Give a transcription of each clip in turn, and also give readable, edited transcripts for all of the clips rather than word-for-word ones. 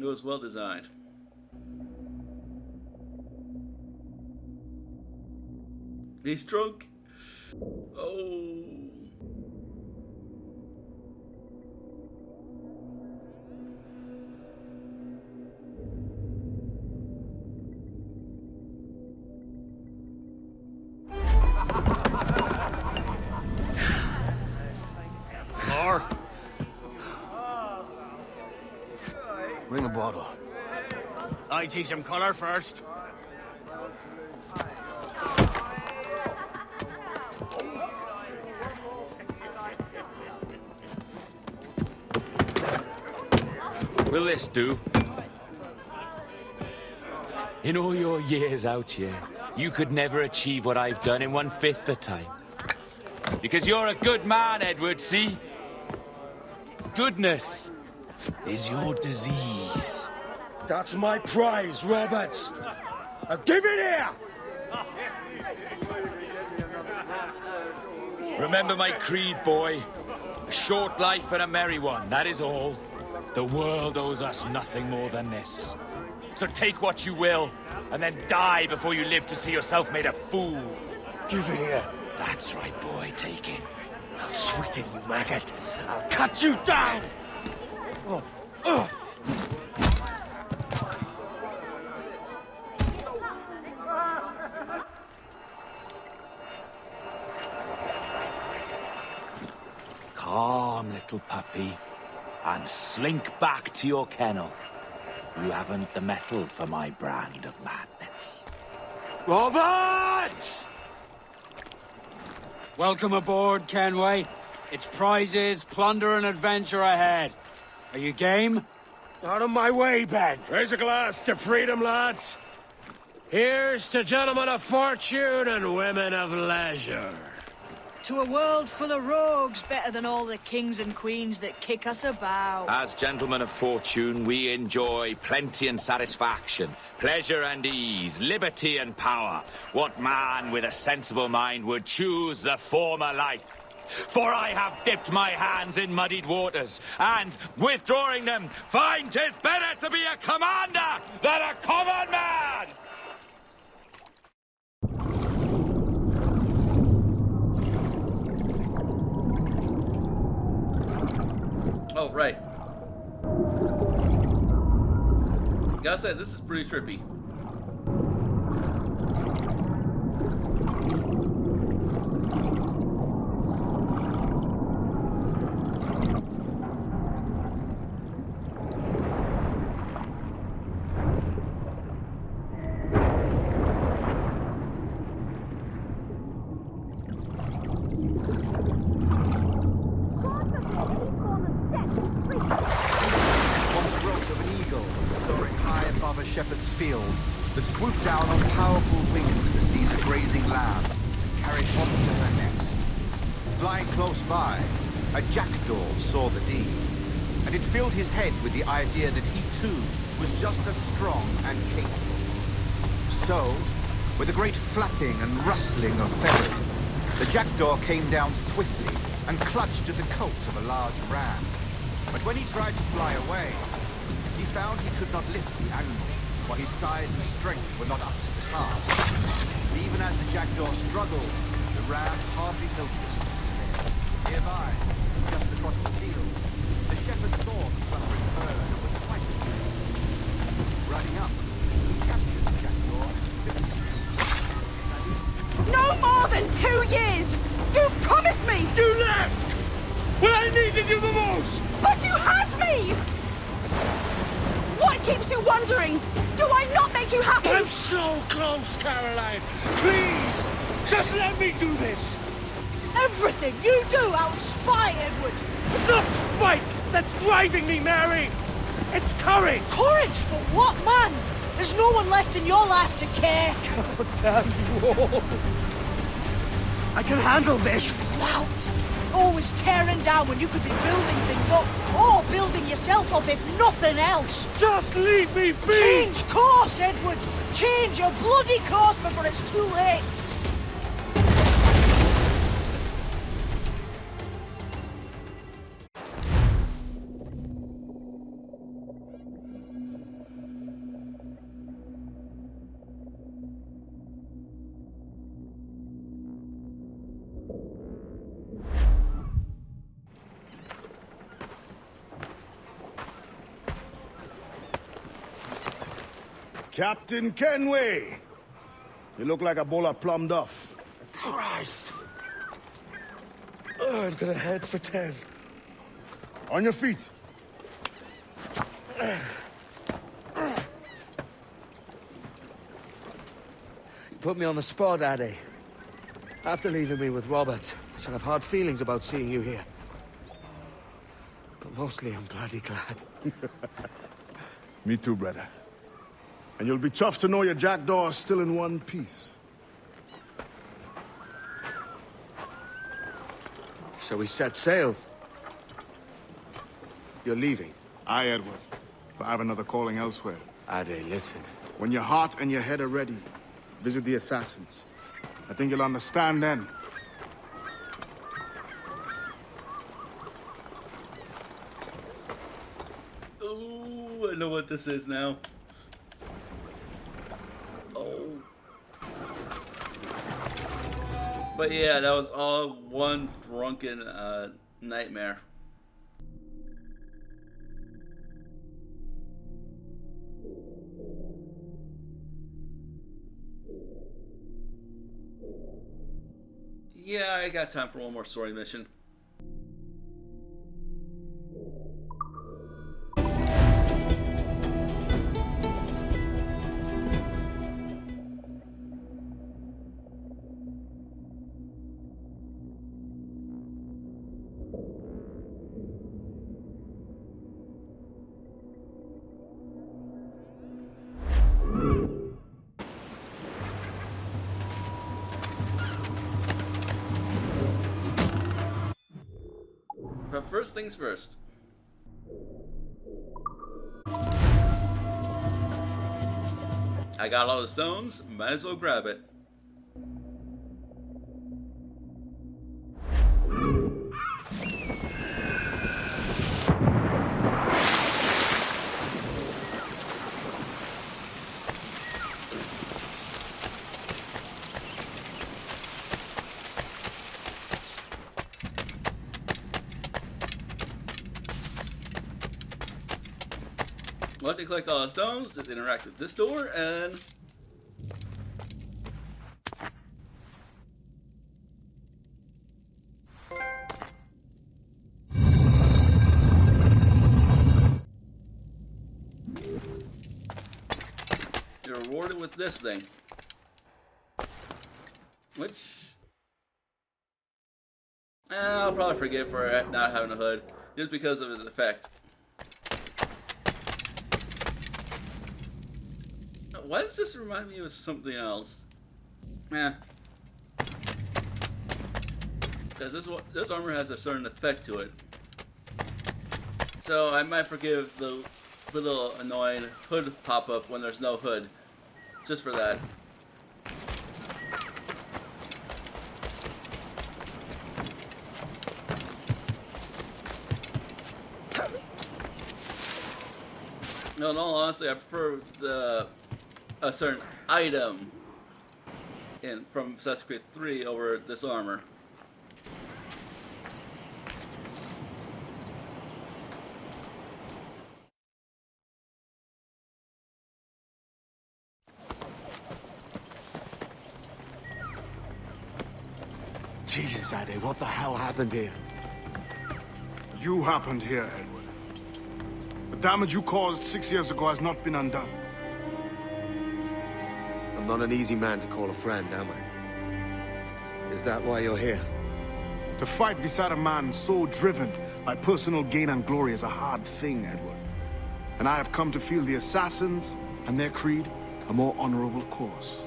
It was well designed. He's drunk. Oh. More? Bring a bottle. I see some colour first. Will this do? In all your years out here, you could never achieve what I've done in 1/5 the time. Because you're a good man, Edward, see? Goodness is your disease. That's my prize, Roberts. Give it here! Remember my creed, boy. A short life and a merry one, that is all. The world owes us nothing more than this. So take what you will, and then die before you live to see yourself made a fool. Give it here. That's right, boy, take it. I'll sweeten you, maggot. I'll cut you down! Calm, little puppy, and slink back to your kennel. You haven't the mettle for my brand of madness. Roberts! Welcome aboard, Kenway. It's prizes, plunder, and adventure ahead. Are you game? Out of my way, Ben. Raise a glass to freedom, lads. Here's to gentlemen of fortune and women of leisure. To a world full of rogues, better than all the kings and queens that kick us about. As gentlemen of fortune, we enjoy plenty and satisfaction, pleasure and ease, liberty and power. What man with a sensible mind would choose the former life? For I have dipped my hands in muddied waters, and, withdrawing them, find 'tis better to be a commander than a common man! Oh, right. Gotta say, this is pretty trippy. Shepherd's field that swooped down on powerful wings to seize a grazing lamb and carry it off to her nest. Flying close by, a jackdaw saw the deed, and it filled his head with the idea that he too was just as strong and capable. So, with a great flapping and rustling of feathers, the jackdaw came down swiftly and clutched at the coat of a large ram. But when he tried to fly away, he found he could not lift the animal, for his size and strength were not up to the task. Even as the jackdaw struggled, the ram hardly noticed his snare. Nearby, just across the field, the shepherd saw the suffering herd and was quite amused. Running up, he captured the jackdaw and No more than 2 years! You promised me! You left! When I needed you the most! But you had me! What keeps you wondering? Do I not make you happy? I'm so close, Caroline! Please! Just let me do this! Everything you do, I'll spy, Edward! It's not spite that's driving me, Mary! It's courage! Courage for what, man? There's no one left in your life to care. God damn you all! I can handle this! Lout! Always tearing down when you could be building things up, or building yourself up if nothing else. Just leave me be! Change course, Edward! Change your bloody course before it's too late! Captain Kenway! You look like a bowl of plum duff. Christ! Oh, I've got a head for 10. On your feet. You put me on the spot, Addy. After leaving me with Robert, I should have hard feelings about seeing you here. But mostly I'm bloody glad. Me too, brother. And you'll be chuffed to know your jackdaw is still in one piece. Shall we set sail? You're leaving. Aye, Edward. But I have another calling elsewhere. Addy, listen. When your heart and your head are ready, visit the assassins. I think you'll understand then. Ooh, I know what this is now. Oh. But yeah, that was all one drunken nightmare. Yeah, I got time for one more story mission. But first things first. I got all the stones, might as well grab it. Once they collect all the stones, just interact with this door, and you're rewarded with this thing, which I'll probably forget for not having a hood, just because of its effect. Why does this remind me of something else? Because this armor has a certain effect to it. So I might forgive the little annoying hood pop-up when there's no hood. Just for that. No, in all honesty, I prefer a certain item from Assassin's Creed 3 over this armor. Jesus, Addy, what the hell happened here? You happened here, Edward. The damage you caused 6 years ago has not been undone. I'm not an easy man to call a friend, am I? Is that why you're here? To fight beside a man so driven by personal gain and glory is a hard thing, Edward. And I have come to feel the assassins and their creed a more honorable course.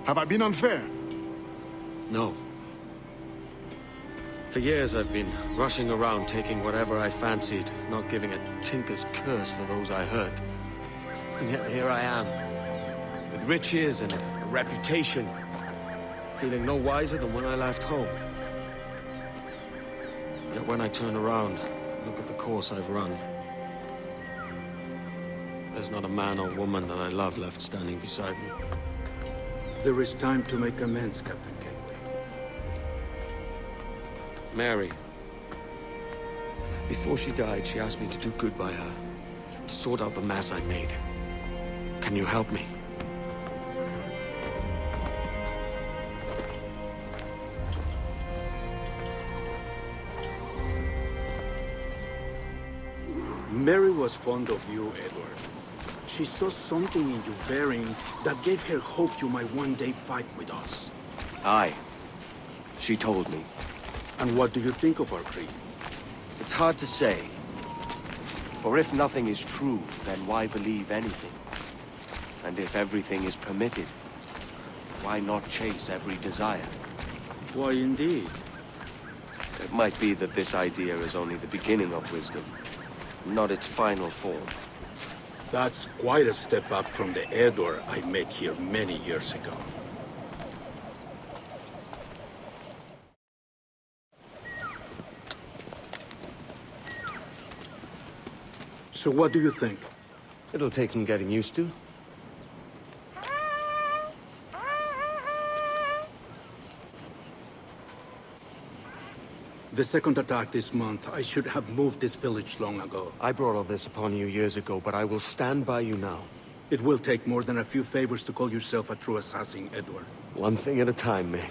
Have I been unfair? No. For years I've been rushing around taking whatever I fancied, not giving a tinker's curse for those I hurt. And yet here I am, with riches and a reputation, feeling no wiser than when I left home. Yet when I turn around, look at the course I've run, there's not a man or woman that I love left standing beside me. There is time to make amends, Captain Kenway. Mary. Before she died, she asked me to do good by her, to sort out the mess I made. Can you help me? Mary was fond of you, Edward. She saw something in your bearing that gave her hope you might one day fight with us. Aye. She told me. And what do you think of our creed? It's hard to say. For if nothing is true, then why believe anything? And if everything is permitted, why not chase every desire? Why, indeed. It might be that this idea is only the beginning of wisdom, not its final form. That's quite a step up from the Edward I met here many years ago. So what do you think? It'll take some getting used to. The second attack this month, I should have moved this village long ago. I brought all this upon you years ago, but I will stand by you now. It will take more than a few favors to call yourself a true assassin, Edward. One thing at a time, mate.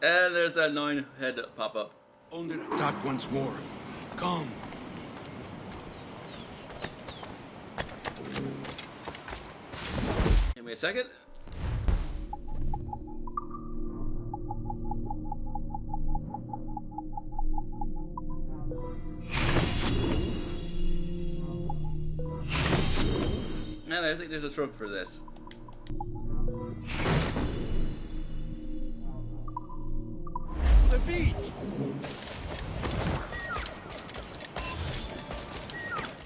And there's that annoying head pop up. Under attack once more. Come. Give me a second. And I think there's a trope for this. The beach!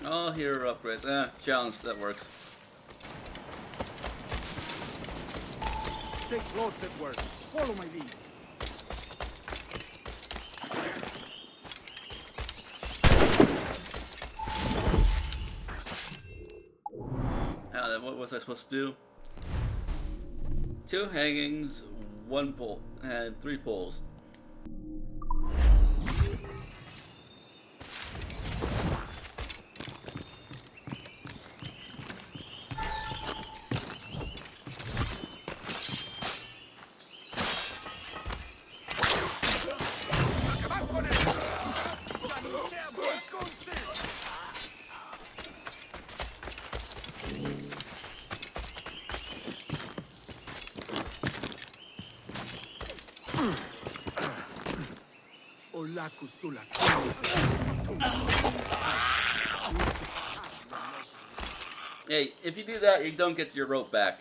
Oh, hero upgrades. Challenge, that works. Stay close, Edward. Follow my lead. What was I supposed to do? 2 hangings, 1 pole, and 3 poles. Hey, if you do that, you don't get your rope back.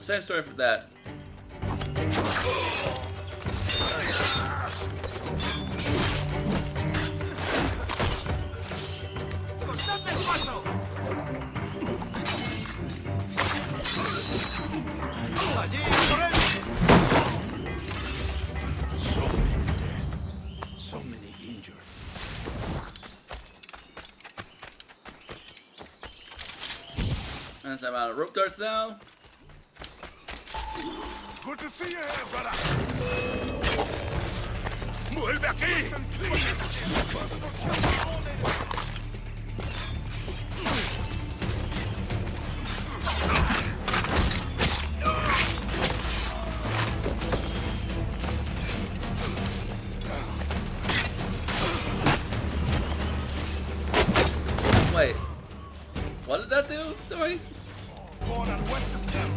Same story for that. So many injured. And I'm out of rope darts now. Good to see you here, brother. ¡Vuelve aquí! Wait, what did that do? Sorry. Born and west of town.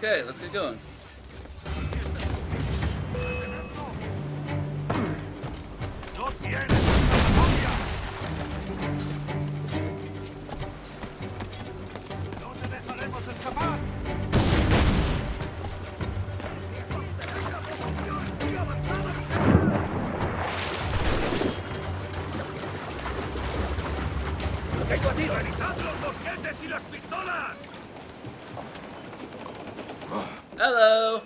Okay, let's get going. Hello!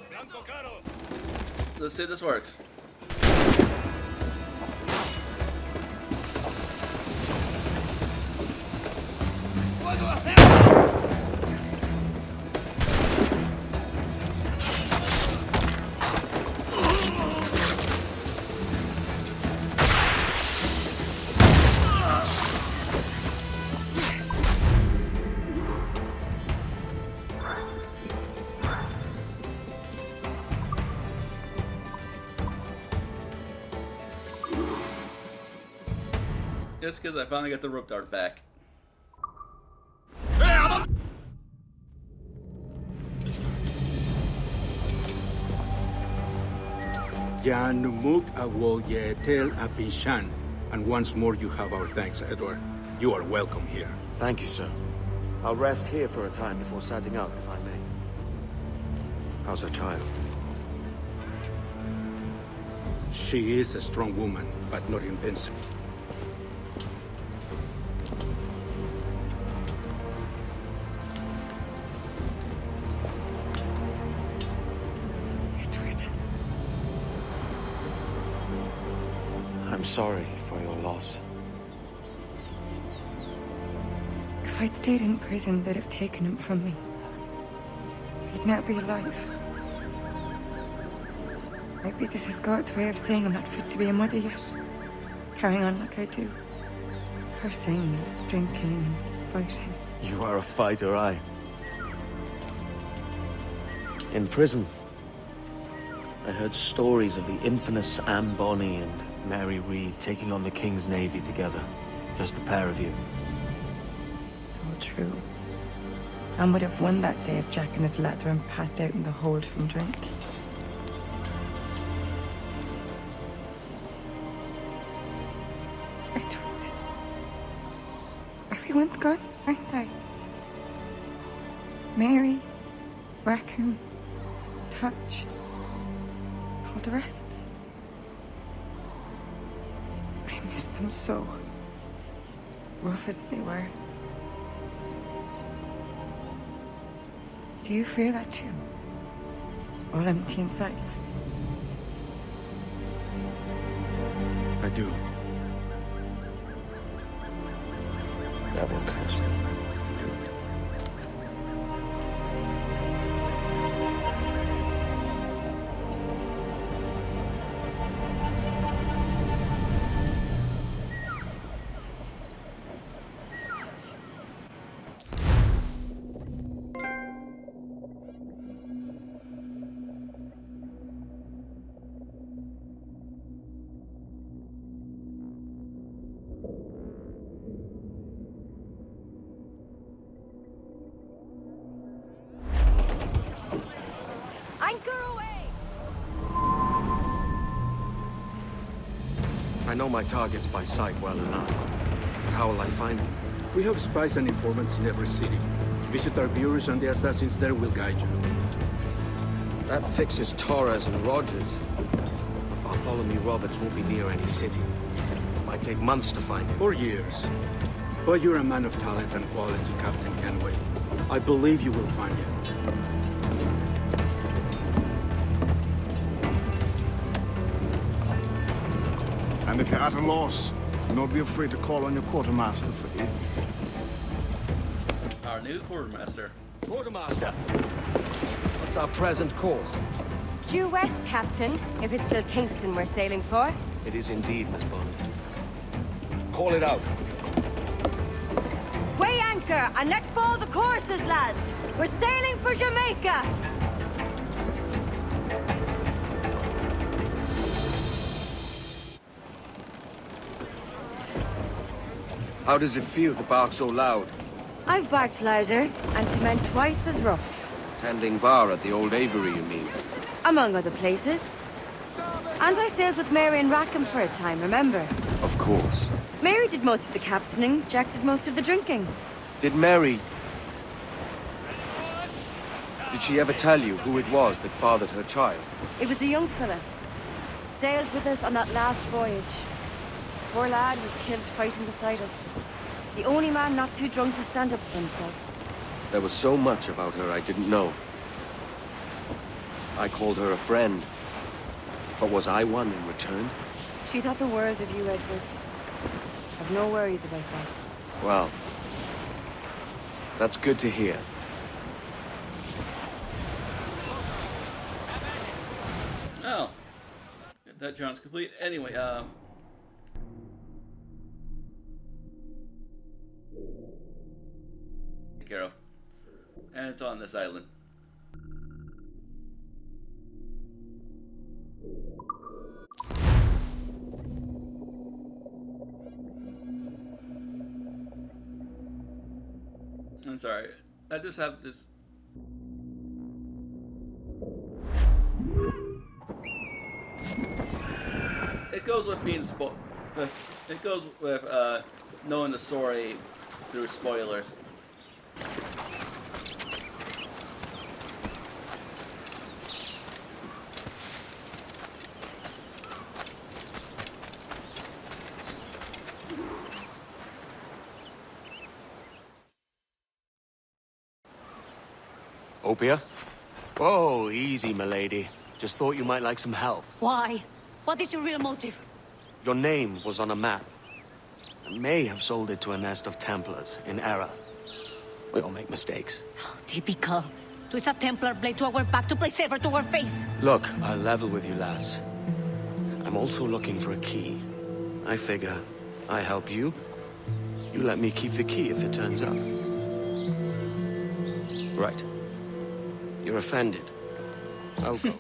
Let's see if this works. Just because I finally got the rope dart back. Yanumuk Awol Yetel Abishan. And once more you have our thanks, Edward. You are welcome here. Thank you, sir. I'll rest here for a time before setting out, if I may. How's her child? She is a strong woman, but not invincible. I'm sorry for your loss. If I'd stayed in prison, they'd have taken him from me. He'd now be alive. Maybe this is God's way of saying I'm not fit to be a mother yet. Carrying on like I do. Cursing, drinking, fighting. You are a fighter, aye. In prison, I heard stories of the infamous Anne Bonny and Mary Read taking on the King's Navy together. Just the pair of you. It's all true. Anne would have won that day if Jack and his lads weren't passed out in the hold from drink. Edward. Everyone's gone, aren't they? Mary, Rackham, Touch, all the rest. I miss them so. Rough as they were. Do you feel that too? All empty inside? I do. Devil curse me. I know my targets by sight well enough. But how will I find them? We have spies and informants in every city. Visit our bureaus and the assassins there will guide you. That fixes Torres and Rogers. But Bartholomew Roberts won't be near any city. It might take months to find him. Or years. But you're a man of talent and quality, Captain Kenway. I believe you will find him. And if you're at a loss, do not be afraid to call on your quartermaster for aid. Our new quartermaster. Quartermaster! What's our present course? Due west, Captain, if it's still Kingston we're sailing for. It is indeed, Miss Bonny. Call it out. Weigh anchor and let fall the courses, lads. We're sailing for Jamaica. How does it feel to bark so loud? I've barked louder, and to men twice as rough. Tending bar at the old Avery, you mean? Among other places. And I sailed with Mary and Rackham for a time, remember? Of course. Mary did most of the captaining, Jack did most of the drinking. Did Mary... Did she ever tell you who it was that fathered her child? It was a young fella. Sailed with us on that last voyage. Poor lad was killed fighting beside us. The only man not too drunk to stand up for himself. There was so much about her I didn't know. I called her a friend. But was I one in return? She thought the world of you, Edward. I've no worries about that. Well, that's good to hear. Oh. That challenge complete. Anyway, take care of. And it's on this island. I'm sorry. I just have this. It goes with being it goes with knowing the story through spoilers. Opia? Oh, easy, milady. Just thought you might like some help. Why? What is your real motive? Your name was on a map. I may have sold it to a nest of Templars in error. We all make mistakes. Oh, typical. Twist a Templar blade to our back to play saver to our face. Look, I'll level with you, lass. I'm also looking for a key. I figure I help you. You let me keep the key if it turns up. Right. You're offended. I'll go.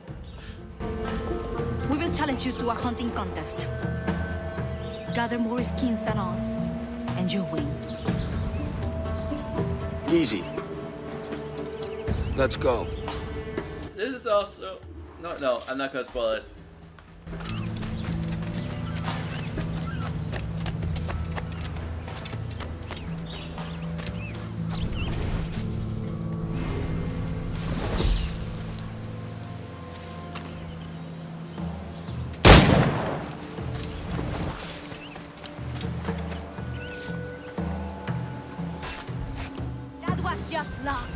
We will challenge you to a hunting contest. Gather more skins than us, and you win. Easy. Let's go. This is also... No, I'm not gonna spoil it. That was just luck.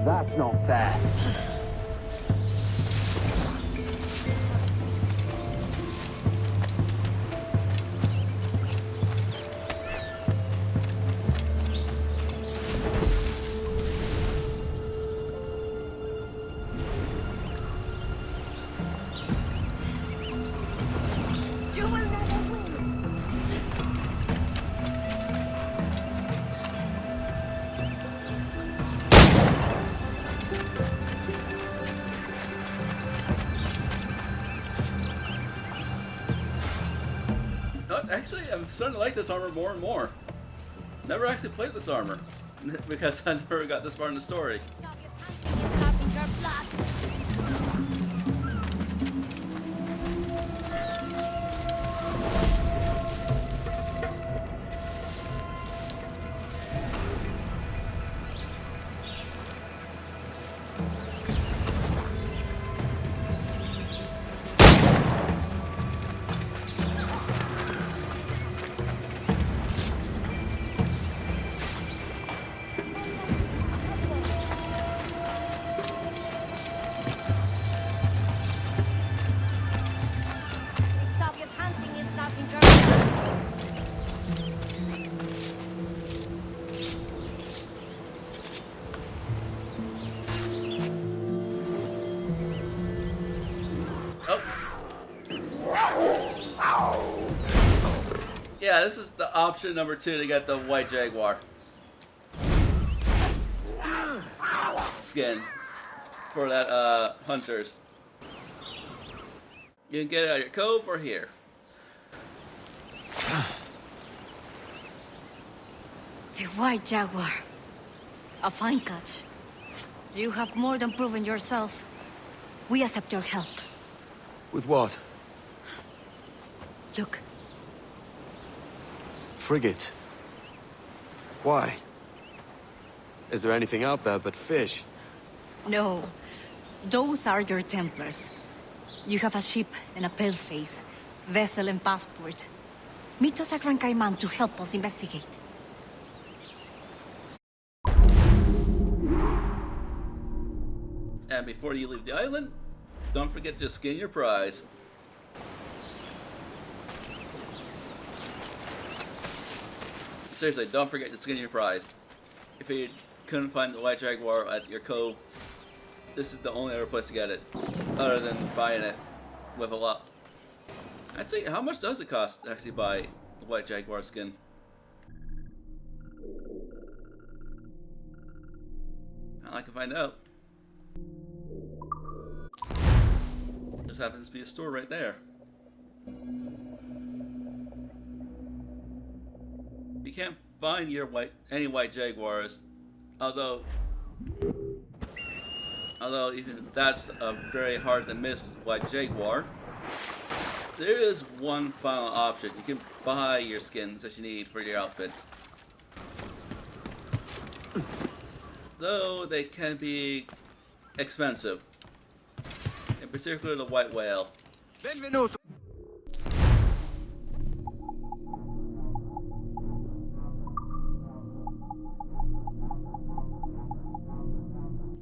That's not fair. You will never win. Actually, I'm starting to like this armor more and more. Never actually played this armor because I never got this far in the story. Yeah, this is the option number 2 to get the White Jaguar skin for that hunters. You can get it at your cove or here. The White Jaguar. A fine catch. You have more than proven yourself. We accept your help. With what? Look. Frigate. Why? Is there anything out there but fish? No. Those are your Templars. You have a ship and a paleface, vessel and passport. Meet us at Gran Cayman to help us investigate. And before you leave the island, don't forget to skin your prize. Seriously, don't forget to skin your prize. If you couldn't find the White Jaguar at your cove, this is the only other place to get it, other than buying it with a lot. I'd say, how much does it cost to actually buy the White Jaguar skin? I can find out. Just happens to be a store right there. You can't find your any White Jaguars, although even that's a very hard to miss White Jaguar. There is one final option. You can buy your skins that you need for your outfits, though they can be expensive. In particular, the White Whale. Benvenuto.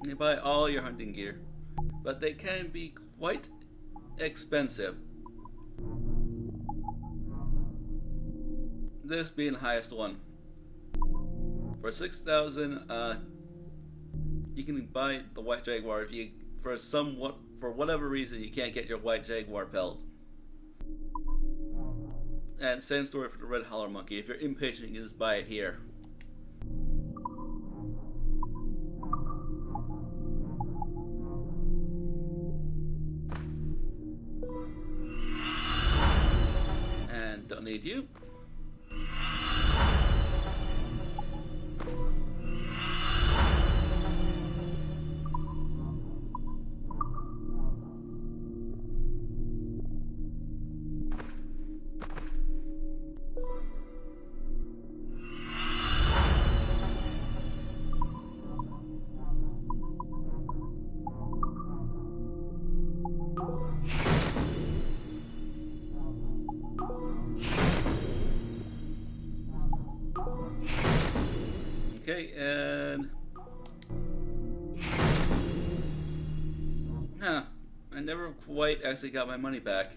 You buy all your hunting gear, but they can be quite expensive. This being the highest one. For 6,000, you can buy the White Jaguar if you, for whatever reason, you can't get your White Jaguar pelt. And same story for the Red Howler Monkey. If you're impatient, you can just buy it here. And don't need you. Okay, and I never quite actually got my money back.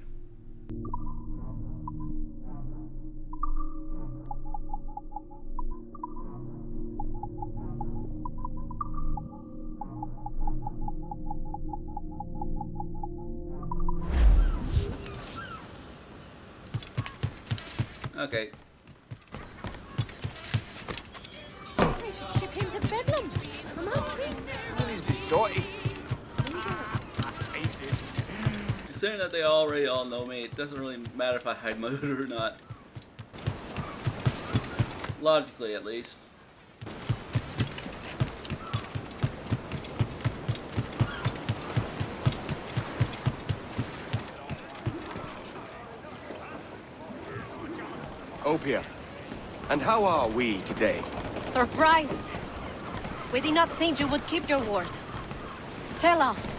Okay. Ship him to Bedlam. Come on, He's besotted. Considering that they already all know me, it doesn't really matter if I hide my hood or not. Logically, at least. Opia. And how are we today? Surprised. We did not think you would keep your word. Tell us,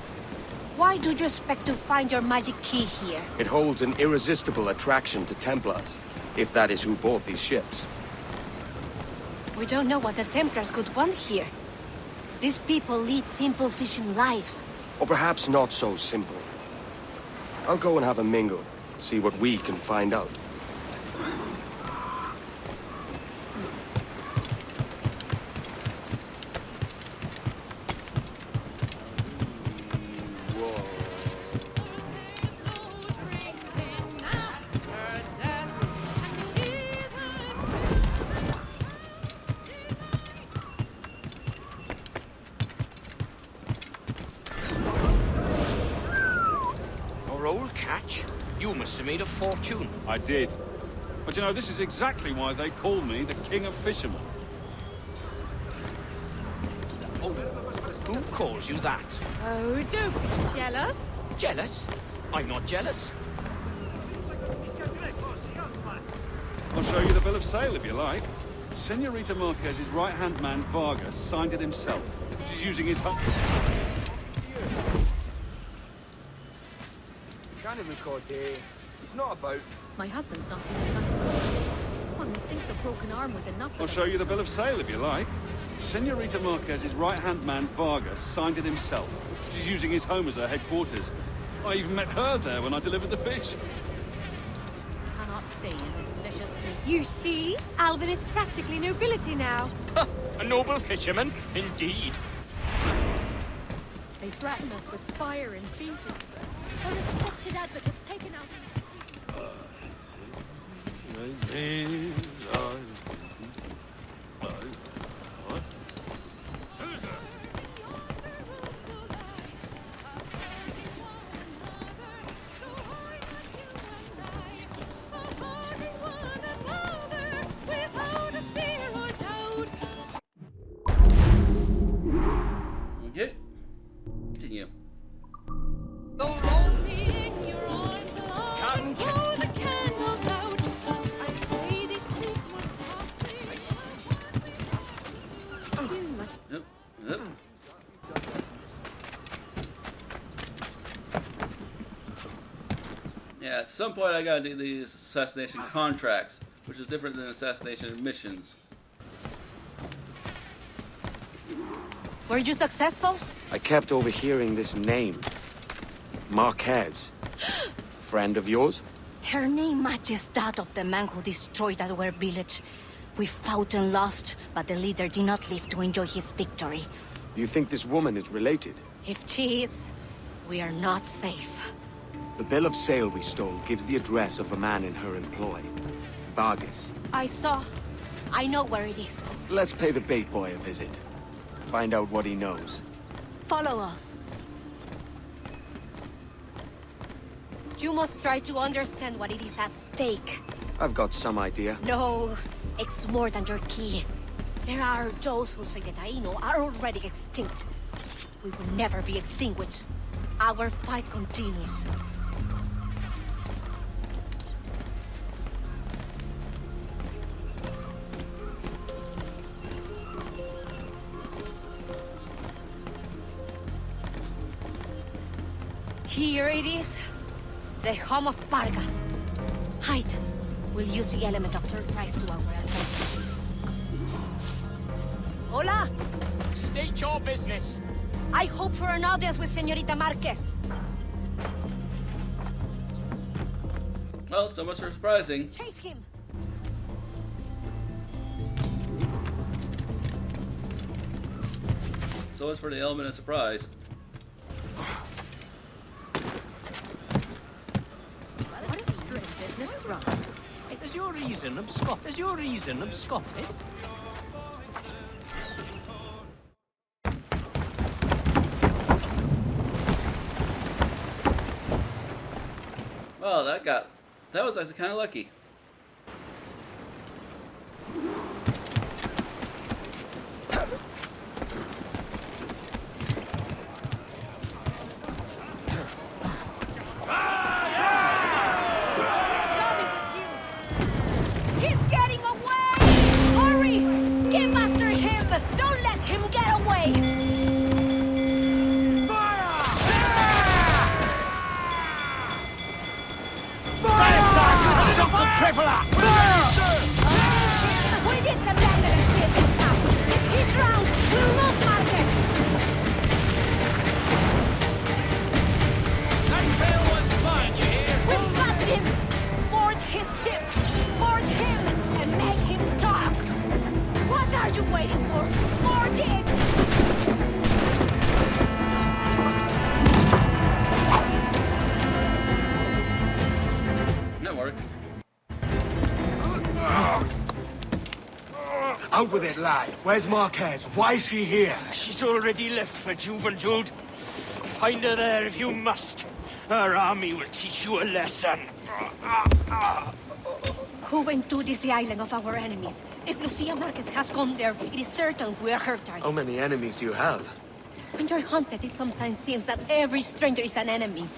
why do you expect to find your magic key here? It holds an irresistible attraction to Templars, if that is who bought these ships. We don't know what the Templars could want here. These people lead simple fishing lives. Or perhaps not so simple. I'll go and have a mingle, see what we can find out. underestimate a fortune. I did. But you know, this is exactly why they call me the King of Fishermen. Oh, who calls you that? Oh, don't be jealous. Jealous? I'm not jealous. I'll show you the bill of sale if you like. Senorita Marquez's right-hand man, Vargas, signed it himself. She's using his home. Can't even record here. It's not about. My husband's not in the One would think the broken arm was enough. I'll show you the bill of sale if you like. Senorita Marquez's right-hand man, Vargas, signed it himself. She's using his home as her headquarters. I even met her there when I delivered the fish. Cannot stay in this vicious sleep. You see, Alvin is practically nobility now. A noble fisherman, indeed. They threaten us with fire and beating. Our respected advocate taken out. Okay. Continue. Yeah, at some point I gotta do these assassination contracts, which is different than assassination missions. Were you successful? I kept overhearing this name. Marquez. Friend of yours? Her name matches that of the man who destroyed our village. We fought and lost, but the leader did not live to enjoy his victory. You think this woman is related? If she is, we are not safe. The bill of sale we stole gives the address of a man in her employ. Vargas. I saw. I know where it is. Let's pay the bait boy a visit. Find out what he knows. Follow us. You must try to understand what it is at stake. I've got some idea. No, it's more than your key. There are those who say that Taino are already extinct. We will never be extinguished. Our fight continues. Here it is. The home of Vargas. Hide. We'll use the element of surprise to our advantage. Hola! State your business. I hope for an audience with Senorita Marquez. Well, so much for surprising. Chase him! So much for the element of surprise. Is your reason absconding? Is your reason absconding? Well, that was actually kind of lucky. He's getting away! Hurry! Get after him! Don't let him get away! We need to abandon the ship in town. If he drowns, we'll lose Marquez! That pale one's mine, you hear? We've got him! Board his ship! Board him and make him talk! What are you waiting for? Board it! That works. Out with it, lad. Where's Marquez? Why is she here? She's already left for Juventud. Find her there if you must. Her army will teach you a lesson. Juventud is the island of our enemies. If Lucia Marquez has gone there, it is certain we are her target. How many enemies do you have? When you're hunted, it sometimes seems that every stranger is an enemy.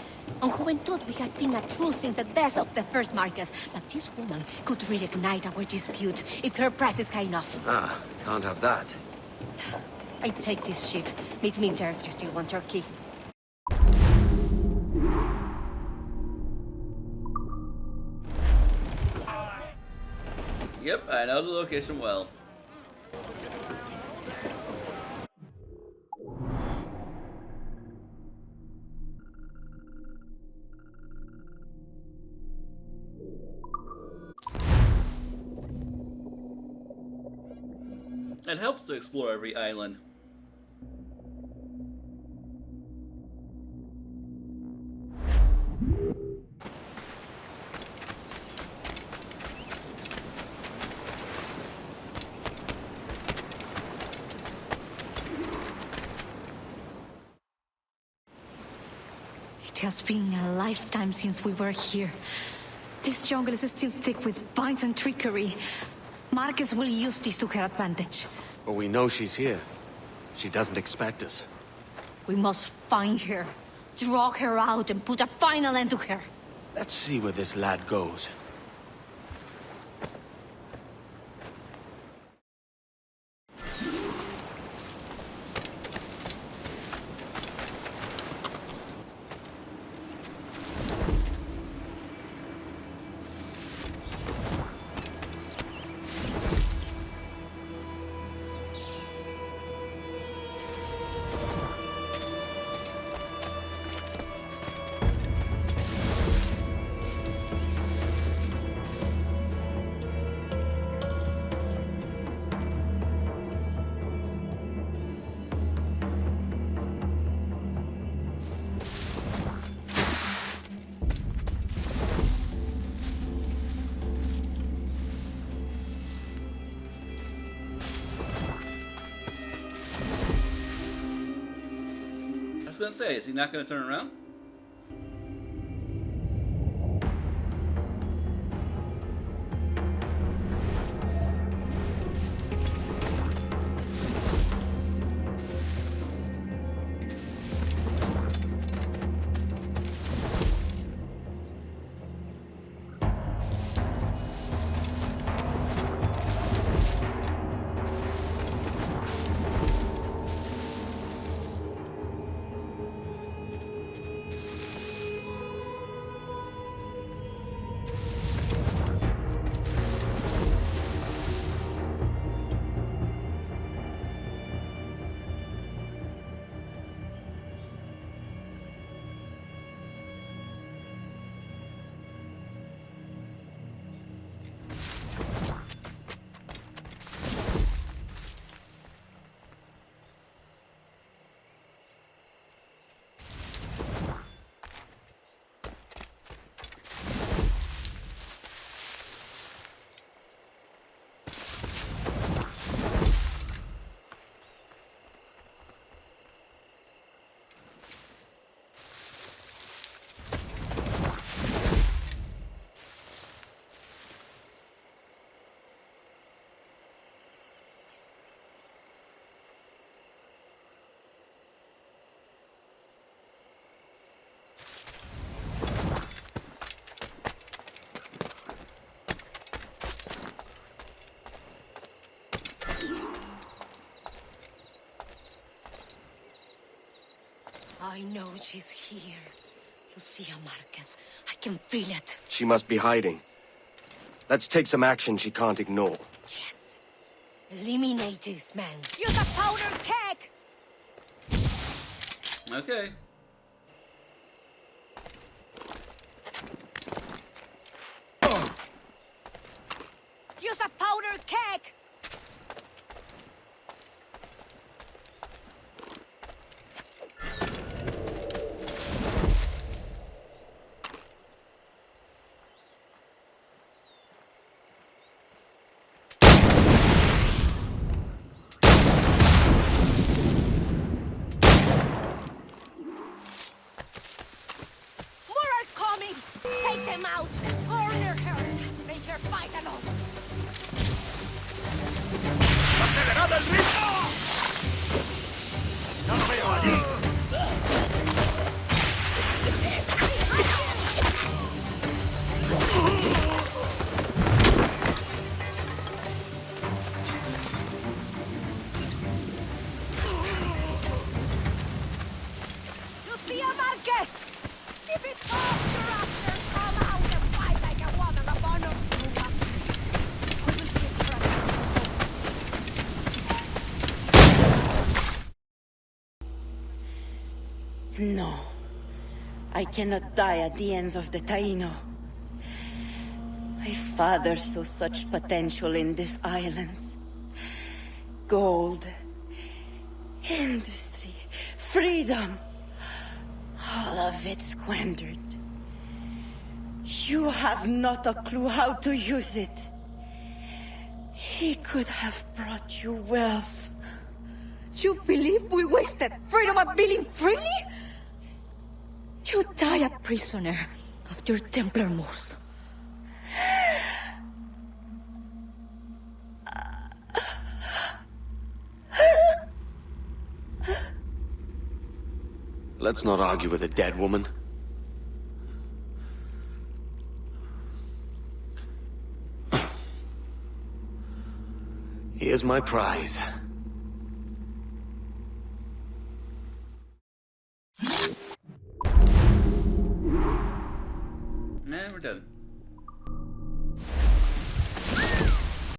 On Juventud, we have been a truce since the death of the first Marquez, but this woman could reignite our dispute if her price is high enough. Ah, can't have that. I take this ship. Meet me there if you still want your key. Yep, I know the location well. It helps to explore every island. It has been a lifetime since we were here. This jungle is still thick with vines and trickery. Marquez will use this to her advantage. But we know she's here. She doesn't expect us. We must find her, draw her out, and put a final end to her. Let's see where this lad goes. I was gonna say, is he not gonna turn around? I know she's here. Lucia Marquez. I can feel it. She must be hiding. Let's take some action she can't ignore. Yes. Eliminate this man. Use a powder keg! Okay. Use a powder keg! More are coming! Take them out! I cannot die at the ends of the Taino. My father saw such potential in these islands. Gold, industry, freedom. All of it squandered. You have not a clue how to use it. He could have brought you wealth. You believe we wasted freedom of being freely? You die a prisoner of your Templar moors. Let's not argue with a dead woman. Here's my prize. And we're done.